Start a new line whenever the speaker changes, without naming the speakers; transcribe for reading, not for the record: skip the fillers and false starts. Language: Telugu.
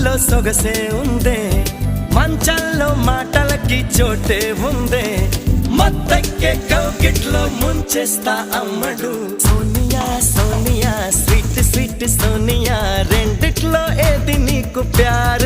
సొగసుల్లో సొగసే ఉందే, మంచంలో మాటలకి చోటే ఉందే, మత్తెక్కే కౌగిట్లో ముంచేస్తా అమ్మడు. సోనియా సోనియా స్వీట్ స్వీట్ సోనియా, రెండిట్లో ఏది నీకు ప్యారు?